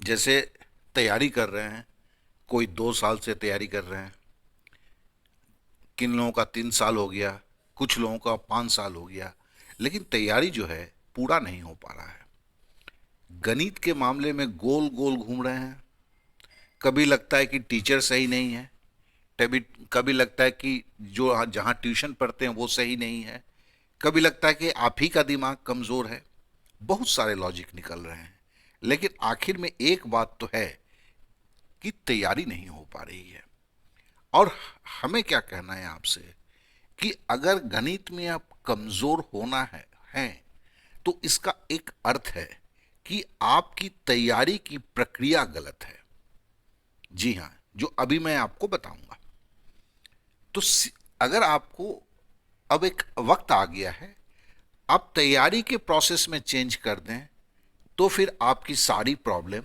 जैसे तैयारी कर रहे हैं, कोई 2 साल से तैयारी कर रहे हैं, किन लोगों का 3 साल हो गया, कुछ लोगों का 5 साल हो गया, लेकिन तैयारी जो है पूरा नहीं हो पा रहा है। गणित के मामले में गोल गोल घूम रहे हैं। कभी लगता है कि टीचर सही नहीं है, कभी कभी लगता है कि जो जहाँ ट्यूशन पढ़ते हैं वो सही नहीं है, कभी लगता है कि आप ही का दिमाग कमज़ोर है। बहुत सारे लॉजिक निकल रहे हैं, लेकिन आखिर में एक बात तो है कि तैयारी नहीं हो पा रही है। और हमें क्या कहना है आपसे कि अगर गणित में आप कमज़ोर होना है तो इसका एक अर्थ है कि आपकी तैयारी की प्रक्रिया गलत है। जी हाँ, जो अभी मैं आपको बताऊंगा। तो अगर आपको अब एक वक्त आ गया है, आप तैयारी के प्रोसेस में चेंज कर दें तो फिर आपकी सारी प्रॉब्लम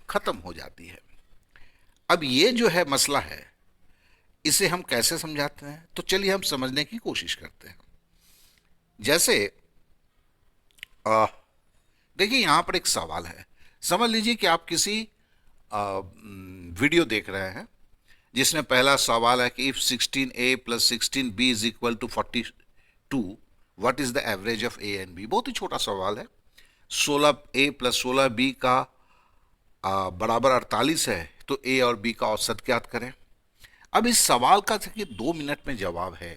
खत्म हो जाती है। अब ये जो है मसला है, इसे हम कैसे समझाते हैं, तो चलिए हम समझने की कोशिश करते हैं। जैसे देखिए यहां पर एक सवाल है। समझ लीजिए कि आप किसी वीडियो देख रहे हैं जिसमें पहला सवाल है कि if 16a plus 16b is equal to 42, what is the average of a and b. बहुत ही छोटा सवाल है। 16a प्लस 16b का बराबर 48 है, तो ए और बी का औसत ज्ञात करें। अब इस सवाल का 2 मिनट में जवाब है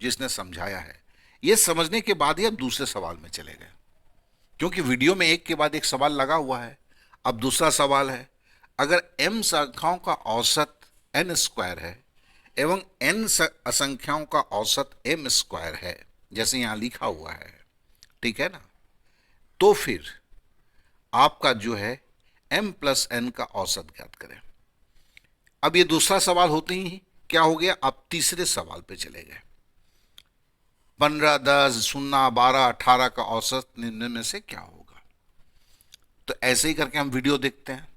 जिसने समझाया है। यह समझने के बाद ही अब दूसरे सवाल में चले गए, क्योंकि वीडियो में एक के बाद एक सवाल लगा हुआ है। अब दूसरा सवाल है, अगर m संख्याओं का औसत n स्क्वायर है एवं n असंख्याओं का औसत m स्क्वायर है, जैसे यहां लिखा हुआ है, ठीक है ना, तो फिर आपका जो है m प्लस n का औसत ज्ञात करें। अब ये दूसरा सवाल होते ही क्या हो गया, आप तीसरे सवाल पे चले गए। 15, 10, 0, 12, 18 का औसत निम्न से क्या होगा। तो ऐसे ही करके हम वीडियो देखते हैं।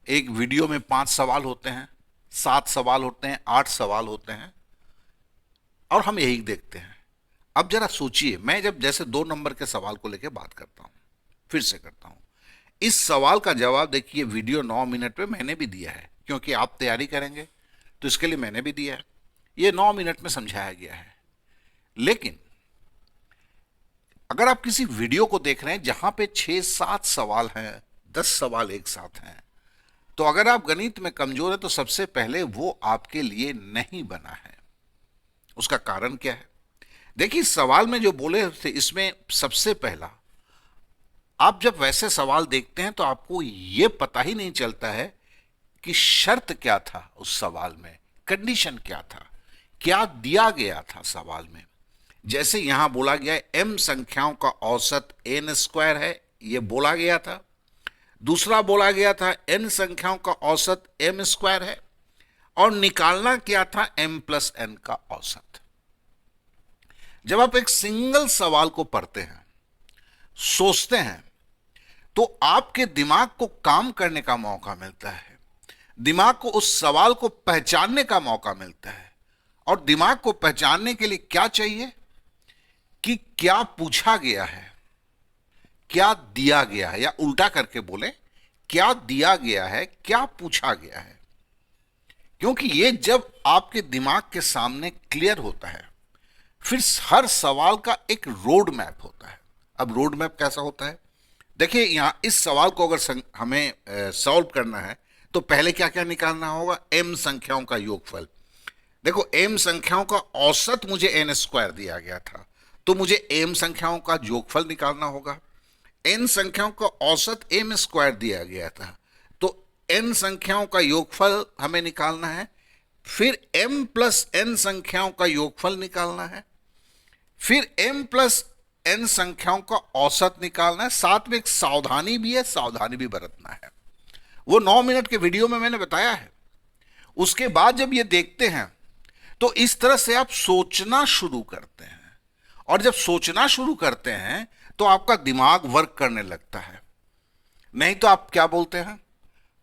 एक वीडियो में 5 सवाल होते हैं, 7 सवाल होते हैं, 8 सवाल होते हैं, और हम यही देखते हैं। अब जरा सोचिए, मैं जब जैसे 2 नंबर के सवाल को लेकर बात करता हूं, फिर से करता हूं। इस सवाल का जवाब देखिए, वीडियो 9 मिनट में मैंने भी दिया है, क्योंकि आप तैयारी करेंगे तो इसके लिए मैंने भी दिया है। ये 9 मिनट में समझाया गया है। लेकिन अगर आप किसी वीडियो को देख रहे हैं जहां पे 6-7 सवाल हैं, 10 सवाल एक साथ हैं, तो अगर आप गणित में कमजोर है तो सबसे पहले वो आपके लिए नहीं बना है। उसका कारण क्या है? देखिए, सवाल में जो बोले थे इसमें सबसे पहला, आप जब वैसे सवाल देखते हैं तो आपको यह पता ही नहीं चलता है कि शर्त क्या था उस सवाल में, कंडीशन क्या था, क्या दिया गया था सवाल में। जैसे यहां बोला गया है m संख्याओं का औसत n स्क्वायर है, यह बोला गया था। दूसरा बोला गया था n संख्याओं का औसत m स्क्वायर है, और निकालना क्या था, m प्लस n का औसत। जब आप एक सिंगल सवाल को पढ़ते हैं, सोचते हैं, तो आपके दिमाग को काम करने का मौका मिलता है, दिमाग को उस सवाल को पहचानने का मौका मिलता है। और दिमाग को पहचानने के लिए क्या चाहिए कि क्या पूछा गया है, क्या दिया गया है, या उल्टा करके बोले, क्या दिया गया है, क्या पूछा गया है। क्योंकि ये जब आपके दिमाग के सामने क्लियर होता है, फिर हर सवाल का एक रोड मैप होता है। अब रोड मैप कैसा होता है, देखिए यहां इस सवाल को अगर हमें सॉल्व करना है तो पहले क्या क्या निकालना होगा, m संख्याओं का योगफल। देखो, m संख्याओं का औसत मुझे n स्क्वायर दिया गया था, तो मुझे m संख्याओं का योगफल निकालना होगा। n संख्याओं का औसत m स्क्वायर दिया गया था, तो n संख्याओं का योगफल हमें निकालना है। फिर m प्लस n संख्याओं का योगफल निकालना है। फिर m प्लस n संख्याओं का औसत निकालना है। साथ में एक सावधानी भी है, सावधानी भी बरतना है। वो 9 मिनट के वीडियो में मैंने बताया है। उसके बाद जब ये देखते हैं तो इस तरह से आप सोचना शुरू करते हैं, और जब सोचना शुरू करते हैं तो आपका दिमाग वर्क करने लगता है। नहीं तो आप क्या बोलते हैं,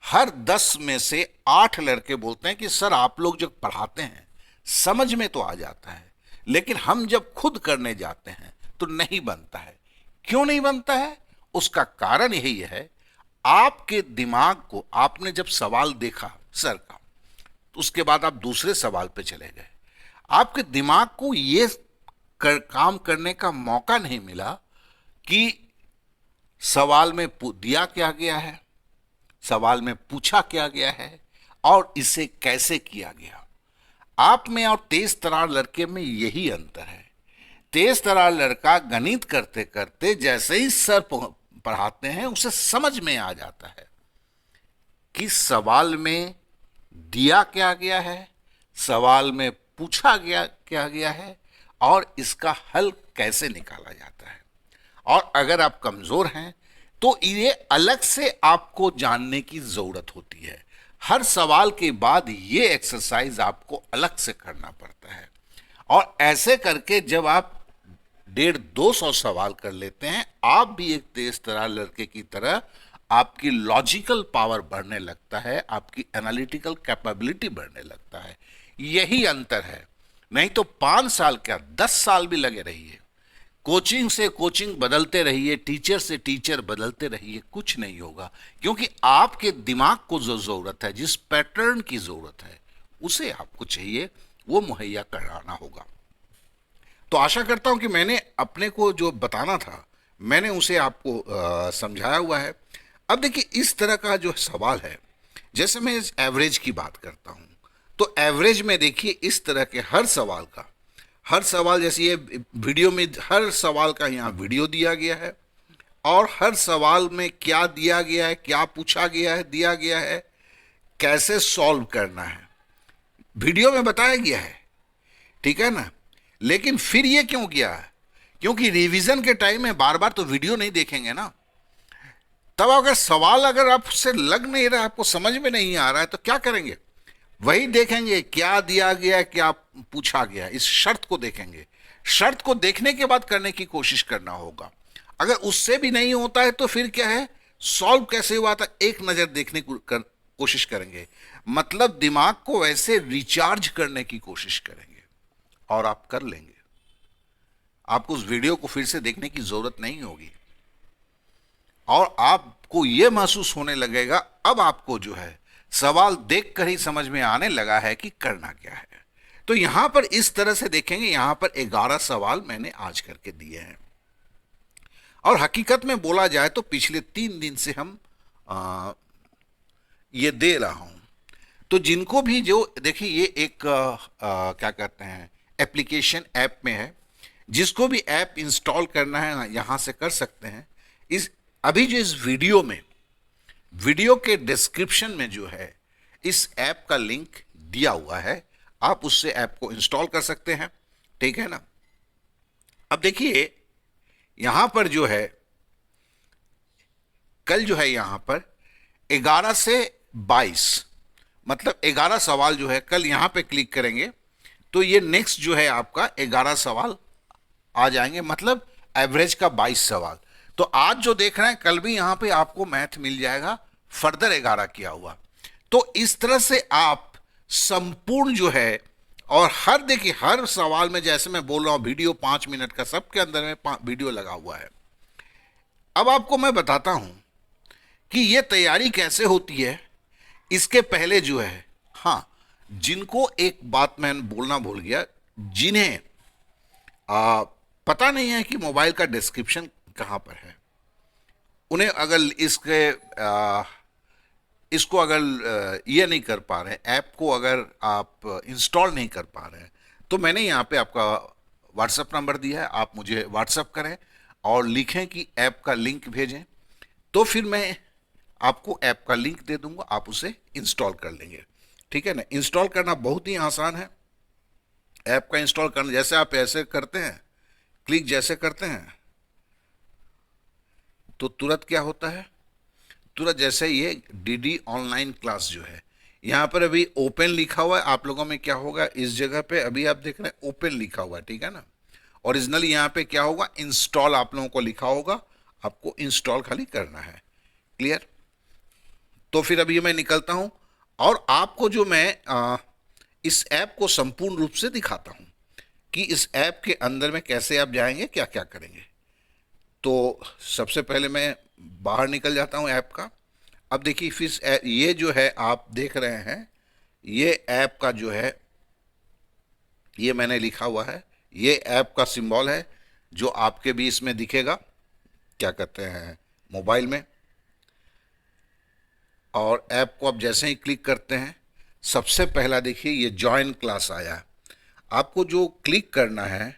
हर 10 में से 8 लड़के बोलते हैं कि सर आप लोग जब पढ़ाते हैं समझ में तो आ जाता है, लेकिन हम जब खुद करने जाते हैं तो नहीं बनता है। क्यों नहीं बनता है? उसका कारण यही है, आपके दिमाग को, आपने जब सवाल देखा सर का, तो उसके बाद आप दूसरे सवाल पे चले गए, आपके दिमाग को ये काम करने का मौका नहीं मिला कि सवाल में दिया क्या गया है, सवाल में पूछा क्या गया है और इसे कैसे किया गया। आप में और तेज तरार लड़के में यही अंतर है। तेज तरार लड़का गणित करते करते जैसे ही सर पढ़ाते हैं उसे समझ में आ जाता है कि सवाल में दिया क्या गया है, सवाल में पूछा गया क्या गया है और इसका हल कैसे निकाला जाता है। और अगर आप कमजोर हैं तो ये अलग से आपको जानने की जरूरत होती है। हर सवाल के बाद ये एक्सरसाइज आपको अलग से करना पड़ता है और ऐसे करके जब आप 150-200 सवाल कर लेते हैं, आप भी एक तेज तरार लड़के की तरह आपकी लॉजिकल पावर बढ़ने लगता है, आपकी एनालिटिकल कैपेबिलिटी बढ़ने लगता है। यही अंतर है। नहीं तो 5 साल क्या 10 साल भी लगे रहिए, कोचिंग से कोचिंग बदलते रहिए, टीचर से टीचर बदलते रहिए, कुछ नहीं होगा। क्योंकि आपके दिमाग को जो जरूरत है, जिस पैटर्न की जरूरत है, उसे आपको चाहिए, वो मुहैया कराना होगा। तो आशा करता हूं कि मैंने अपने को जो बताना था मैंने उसे आपको समझाया हुआ है। अब देखिए इस तरह का जो सवाल है, जैसे मैं एवरेज की बात करता हूं, तो एवरेज में देखिए इस तरह के हर सवाल जैसे ये वीडियो में हर सवाल का यहाँ वीडियो दिया गया है और हर सवाल में क्या दिया गया है, क्या पूछा गया है, दिया गया है, कैसे सॉल्व करना है, वीडियो में बताया गया है, ठीक है ना। लेकिन फिर ये क्यों किया है? क्योंकि रिवीजन के टाइम में बार बार तो वीडियो नहीं देखेंगे ना। तब अगर सवाल अगर आपसे लग नहीं रहा, आपको समझ में नहीं आ रहा है, तो क्या करेंगे? वही देखेंगे क्या दिया गया, क्या पूछा गया, इस शर्त को देखेंगे। शर्त को देखने के बाद करने की कोशिश करना होगा। अगर उससे भी नहीं होता है तो फिर क्या है, सॉल्व कैसे हुआ था एक नजर देखने की कोशिश करेंगे। मतलब दिमाग को वैसे रिचार्ज करने की कोशिश करेंगे और आप कर लेंगे। आपको उस वीडियो को फिर से देखने की जरूरत नहीं होगी और आपको यह महसूस होने लगेगा अब आपको जो है सवाल देखकर ही समझ में आने लगा है कि करना क्या है। तो यहां पर इस तरह से देखेंगे, यहां पर 11 सवाल मैंने आज करके दिए हैं और हकीकत में बोला जाए तो पिछले 3 दिन से हम ये दे रहा हूं। तो जिनको भी जो देखिए ये एक क्या कहते हैं एप्लीकेशन ऐप में है, जिसको भी ऐप इंस्टॉल करना है यहां से कर सकते हैं। इस अभी जो इस वीडियो के डिस्क्रिप्शन में जो है इस ऐप का लिंक दिया हुआ है, आप उससे ऐप को इंस्टॉल कर सकते हैं, ठीक है ना। अब देखिए यहां पर जो है कल जो है यहां पर 11 से 22 मतलब 11 सवाल जो है कल यहां पे क्लिक करेंगे तो ये नेक्स्ट जो है आपका 11 सवाल आ जाएंगे, मतलब एवरेज का 22 सवाल। तो आज जो देख रहे हैं कल भी यहां पे आपको मैथ मिल जाएगा फर्दर 11 किया हुआ। तो इस तरह से आप संपूर्ण जो है और हर देखिए हर सवाल में जैसे मैं बोल रहा हूं वीडियो 5 मिनट का, सबके अंदर में वीडियो लगा हुआ है। अब आपको मैं बताता हूं कि यह तैयारी कैसे होती है। इसके पहले जो है, हाँ, जिनको एक बात मैं बोलना भूल गया, जिन्हें पता नहीं है कि मोबाइल का डिस्क्रिप्शन कहां पर है, उन्हें अगर इसको अगर ये नहीं कर पा रहे, ऐप को अगर आप इंस्टॉल नहीं कर पा रहे हैं, तो मैंने यहाँ पे आपका व्हाट्सएप नंबर दिया है, आप मुझे व्हाट्सएप करें और लिखें कि ऐप का लिंक भेजें, तो फिर मैं आपको ऐप का लिंक दे दूंगा, आप उसे इंस्टॉल कर लेंगे, ठीक है ना। इंस्टॉल करना बहुत ही आसान है। ऐप का इंस्टॉल करना जैसे आप ऐसे करते हैं, क्लिक जैसे करते हैं तो तुरंत क्या होता है, तुरंत जैसे ये डीडी ऑनलाइन क्लास जो है यहाँ पर अभी ओपन लिखा हुआ है, आप लोगों में क्या होगा इस जगह पे अभी आप देख रहे हैं ओपन लिखा हुआ है, ठीक है ना। ओरिजिनली यहाँ पे क्या होगा इंस्टॉल आप लोगों को लिखा होगा, आपको इंस्टॉल खाली करना है, क्लियर। तो फिर अभी मैं निकलता हूँ और आपको जो मैं इस ऐप को संपूर्ण रूप से दिखाता हूँ कि इस ऐप के अंदर में कैसे आप जाएंगे, क्या क्या करेंगे। तो सबसे पहले मैं बाहर निकल जाता हूँ ऐप का अब देखिए फिर ये जो है आप देख रहे हैं, ये ऐप का जो है, ये मैंने लिखा हुआ है, ये ऐप का सिंबल है जो आपके भी इसमें दिखेगा, क्या कहते हैं, मोबाइल में। और ऐप को आप जैसे ही क्लिक करते हैं, सबसे पहला देखिए ये ज्वाइन क्लास आया है। आपको जो क्लिक करना है,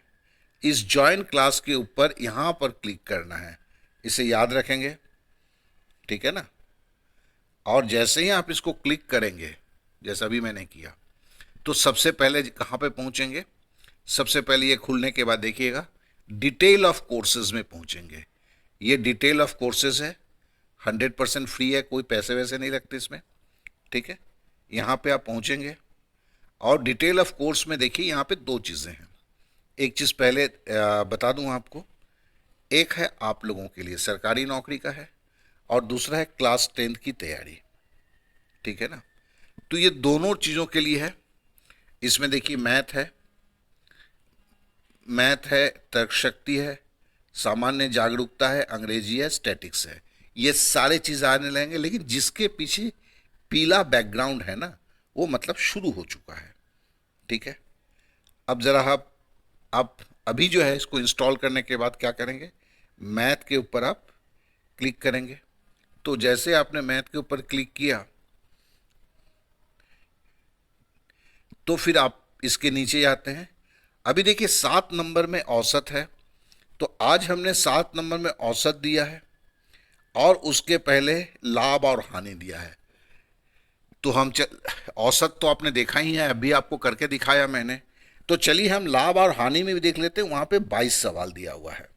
इस ज्वाइन क्लास के ऊपर यहाँ पर क्लिक करना है, इसे याद रखेंगे, ठीक है ना। और जैसे ही आप इसको क्लिक करेंगे, जैसा अभी मैंने किया, तो सबसे पहले कहाँ पे पहुँचेंगे, सबसे पहले ये खुलने के बाद देखिएगा डिटेल ऑफ कोर्सेज में पहुँचेंगे। ये डिटेल ऑफ कोर्सेज है, 100% फ्री है, कोई पैसे वैसे नहीं लगते इसमें, ठीक है। यहाँ पे आप पहुँचेंगे और डिटेल ऑफ कोर्स में देखिए यहाँ पे दो चीज़ें हैं। एक चीज़ पहले बता दूँ आपको, एक है आप लोगों के लिए सरकारी नौकरी का है और दूसरा है क्लास 10th की तैयारी, ठीक है ना। तो ये दोनों चीज़ों के लिए है। इसमें देखिए मैथ है, तर्क शक्ति है, सामान्य जागरूकता है, अंग्रेजी है, स्टैटिक्स है, ये सारे चीज़ आने लगेंगे। लेकिन जिसके पीछे पीला बैकग्राउंड है ना, वो मतलब शुरू हो चुका है, ठीक है। अब ज़रा आप अभी जो है इसको इंस्टॉल करने के बाद क्या करेंगे, मैथ के ऊपर आप क्लिक करेंगे। तो जैसे आपने मैथ के ऊपर क्लिक किया, तो फिर आप इसके नीचे आते हैं। अभी देखिए 7 नंबर में औसत है, तो आज हमने 7 नंबर में औसत दिया है और उसके पहले लाभ और हानि दिया है। तो औसत तो आपने देखा ही है, अभी आपको करके दिखाया मैंने। तो चलिए हम लाभ और हानि में भी देख लेते हैं। वहां पे 22 सवाल दिया हुआ है,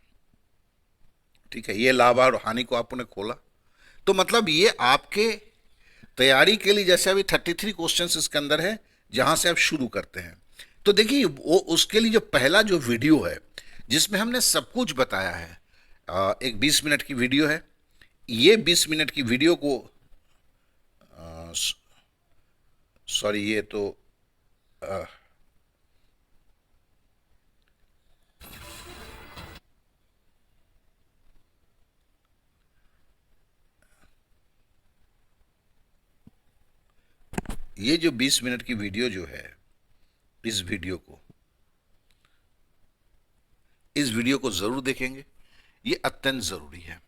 ठीक है। ये लाभ और हानि को आपने खोला, तो मतलब ये आपके तैयारी के लिए, जैसे अभी 33 क्वेश्चंस इसके अंदर है जहां से आप शुरू करते हैं। तो देखिए वो उसके लिए जो पहला जो वीडियो है जिसमें हमने सब कुछ बताया है, एक 20 मिनट की वीडियो है। ये 20 मिनट की वीडियो को सॉरी, ये तो आ, ये जो 20 मिनट की वीडियो जो है, इस वीडियो को ज़रूर देखेंगे, ये अत्यंत ज़रूरी है।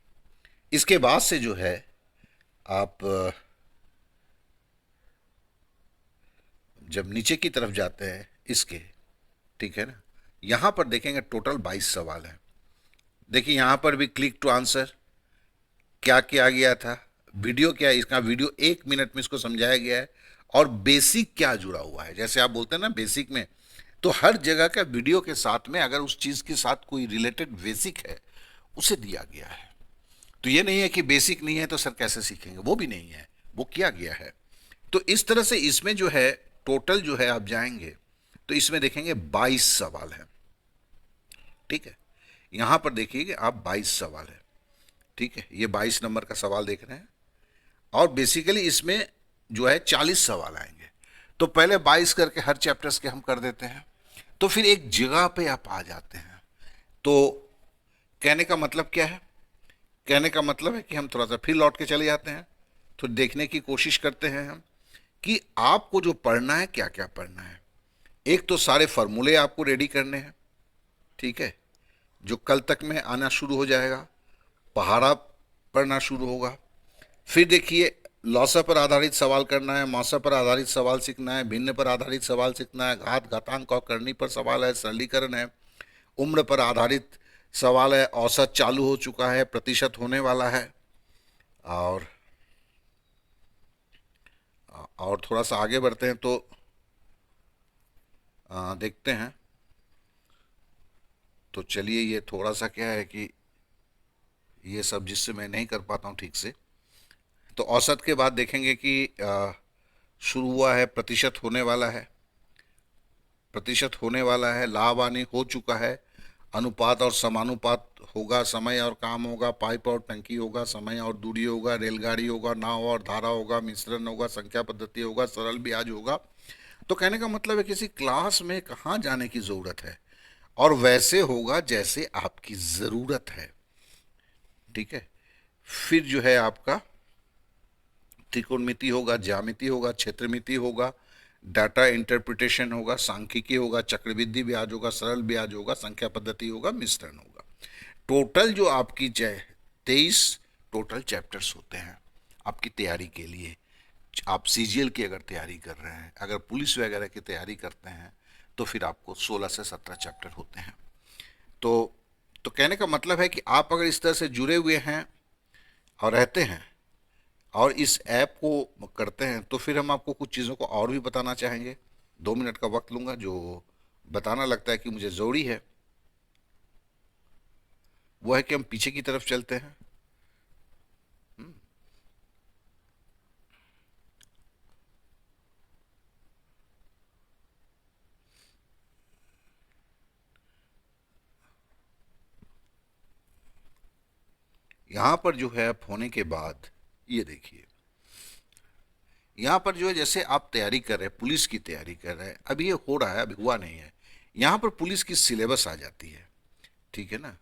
इसके बाद से जो है आप जब नीचे की तरफ जाते हैं इसके, ठीक है ना, यहाँ पर देखेंगे टोटल 22 सवाल हैं। देखिए यहाँ पर भी क्लिक टू आंसर क्या किया गया था, वीडियो क्या है, इसका वीडियो 1 मिनट में इसको समझाया गया है, और बेसिक क्या जुड़ा हुआ है। जैसे आप बोलते हैं ना बेसिक में, तो हर जगह का वीडियो के साथ में अगर उस चीज़ के साथ कोई रिलेटेड बेसिक है उसे दिया गया है। तो ये नहीं है कि बेसिक नहीं है तो सर कैसे सीखेंगे, वो भी नहीं है, वो किया गया है। तो इस तरह से इसमें जो है टोटल जो है आप जाएंगे तो इसमें देखेंगे 22 सवाल है, ठीक है। यहां पर देखिए कि आप 22 सवाल है, ठीक है। ये 22 नंबर का सवाल देख रहे हैं और बेसिकली इसमें जो है 40 सवाल आएंगे। तो पहले 22 करके हर चैप्टर्स के हम कर देते हैं, तो फिर एक जगह पे आप आ जाते हैं। तो कहने का मतलब क्या है, कहने का मतलब है कि हम थोड़ा सा फिर लौट के चले जाते हैं, तो देखने की कोशिश करते हैं हम कि आपको जो पढ़ना है क्या क्या पढ़ना है। एक तो सारे फार्मूले आपको रेडी करने हैं, ठीक है, जो कल तक में आना शुरू हो जाएगा, पहाड़ा पढ़ना शुरू होगा। फिर देखिए लौसा पर आधारित सवाल करना है, मासा पर आधारित सवाल सीखना है, भिन्न पर आधारित सवाल सीखना है, घात घातांक और करनी पर सवाल है, सरलीकरण है, उम्र पर आधारित सवाल है, औसत चालू हो चुका है, प्रतिशत होने वाला है, और थोड़ा सा आगे बढ़ते हैं तो देखते हैं। तो चलिए ये थोड़ा सा क्या है कि ये सब जिससे मैं नहीं कर पाता हूँ ठीक से। तो औसत के बाद देखेंगे कि शुरू हुआ है, प्रतिशत होने वाला है, प्रतिशत होने वाला है, लाभ हानि हो चुका है, अनुपात और समानुपात होगा, समय और काम होगा, पाइप और टंकी होगा, समय और दूरी होगा, रेलगाड़ी होगा, नाव और धारा होगा, मिश्रण होगा, संख्या पद्धति होगा, सरल ब्याज होगा। तो कहने का मतलब है किसी क्लास में कहाँ जाने की ज़रूरत है, और वैसे होगा जैसे आपकी ज़रूरत है, ठीक है। फिर जो है आपका त्रिकोणमिति होगा, ज्यामिति होगा, क्षेत्रमिति होगा, डाटा इंटरप्रिटेशन होगा, सांख्यिकी होगा, चक्रवृद्धि ब्याज होगा, सरल ब्याज होगा, संख्या पद्धति होगा, मिश्रण होगा। टोटल जो आपकी 23 टोटल चैप्टर्स होते हैं आपकी तैयारी के लिए। आप सीजीएल की अगर तैयारी कर रहे हैं, अगर पुलिस वगैरह की तैयारी करते हैं, तो फिर आपको 16 से 17 चैप्टर होते हैं। तो कहने का मतलब है कि आप अगर इस तरह से जुड़े हुए हैं और रहते हैं और इस ऐप को करते हैं, तो फिर हम आपको कुछ चीज़ों को और भी बताना चाहेंगे। 2 मिनट का वक्त लूँगा, जो बताना लगता है कि मुझे ज़रूरी है, वो है कि हम पीछे की तरफ चलते हैं। यहाँ पर जो है होने के बाद ये देखिए, यहाँ पर जो है जैसे आप तैयारी कर रहे हैं, पुलिस की तैयारी कर रहे हैं, अभी ये हो रहा है, अभी हुआ नहीं है। यहाँ पर पुलिस की सिलेबस आ जाती है, ठीक है ना,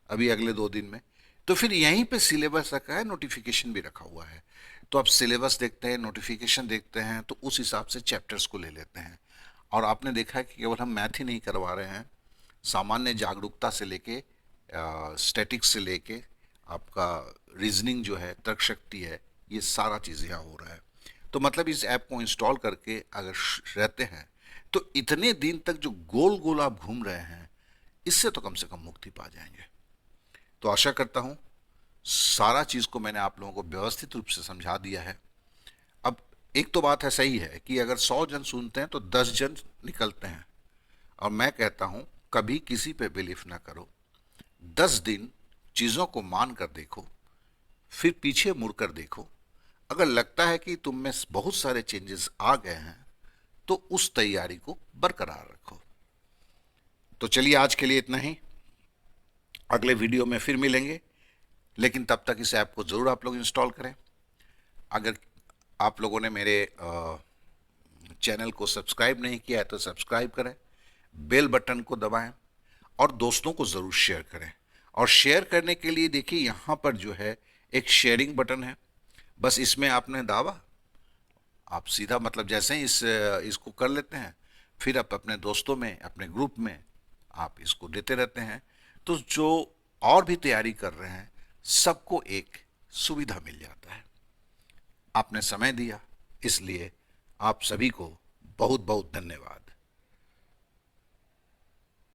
अभी अगले 2 दिन में। तो फिर यहीं पे सिलेबस रखा है, नोटिफिकेशन भी रखा हुआ है। तो आप सिलेबस देखते हैं, नोटिफिकेशन देखते हैं, तो उस हिसाब से चैप्टर्स को ले लेते हैं। और आपने देखा है कि केवल हम मैथ ही नहीं करवा रहे हैं, सामान्य जागरूकता से लेके स्टैटिक्स से लेके आपका रीजनिंग जो है, तर्क शक्ति है, ये सारा चीज़ यहाँ हो रहा है। तो मतलब इस ऐप को इंस्टॉल करके अगर रहते हैं, तो इतने दिन तक जो गोल गोल आप घूम रहे हैं, इससे तो कम से कम मुक्ति पा जाएंगे। तो आशा करता हूँ सारा चीज़ को मैंने आप लोगों को व्यवस्थित रूप से समझा दिया है। अब एक तो बात है, सही है कि अगर 100 जन सुनते हैं तो 10 जन निकलते हैं। और मैं कहता हूँ कभी किसी पे बिलीफ ना करो, 10 दिन चीज़ों को मान कर देखो, फिर पीछे मुड़कर देखो। अगर लगता है कि तुम में बहुत सारे चेंजेस आ गए हैं, तो उस तैयारी को बरकरार रखो। तो चलिए आज के लिए इतना ही, अगले वीडियो में फिर मिलेंगे। लेकिन तब तक इस ऐप को ज़रूर आप लोग इंस्टॉल करें। अगर आप लोगों ने मेरे चैनल को सब्सक्राइब नहीं किया है तो सब्सक्राइब करें, बेल बटन को दबाएं और दोस्तों को ज़रूर शेयर करें। और शेयर करने के लिए देखिए यहाँ पर जो है एक शेयरिंग बटन है, बस इसमें आपने दावा, आप सीधा मतलब जैसे ही इसको कर लेते हैं, फिर आप अपने दोस्तों में, अपने ग्रुप में आप इसको देते रहते हैं। तो जो और भी तैयारी कर रहे हैं, सबको एक सुविधा मिल जाता है। आपने समय दिया, इसलिए आप सभी को बहुत बहुत धन्यवाद।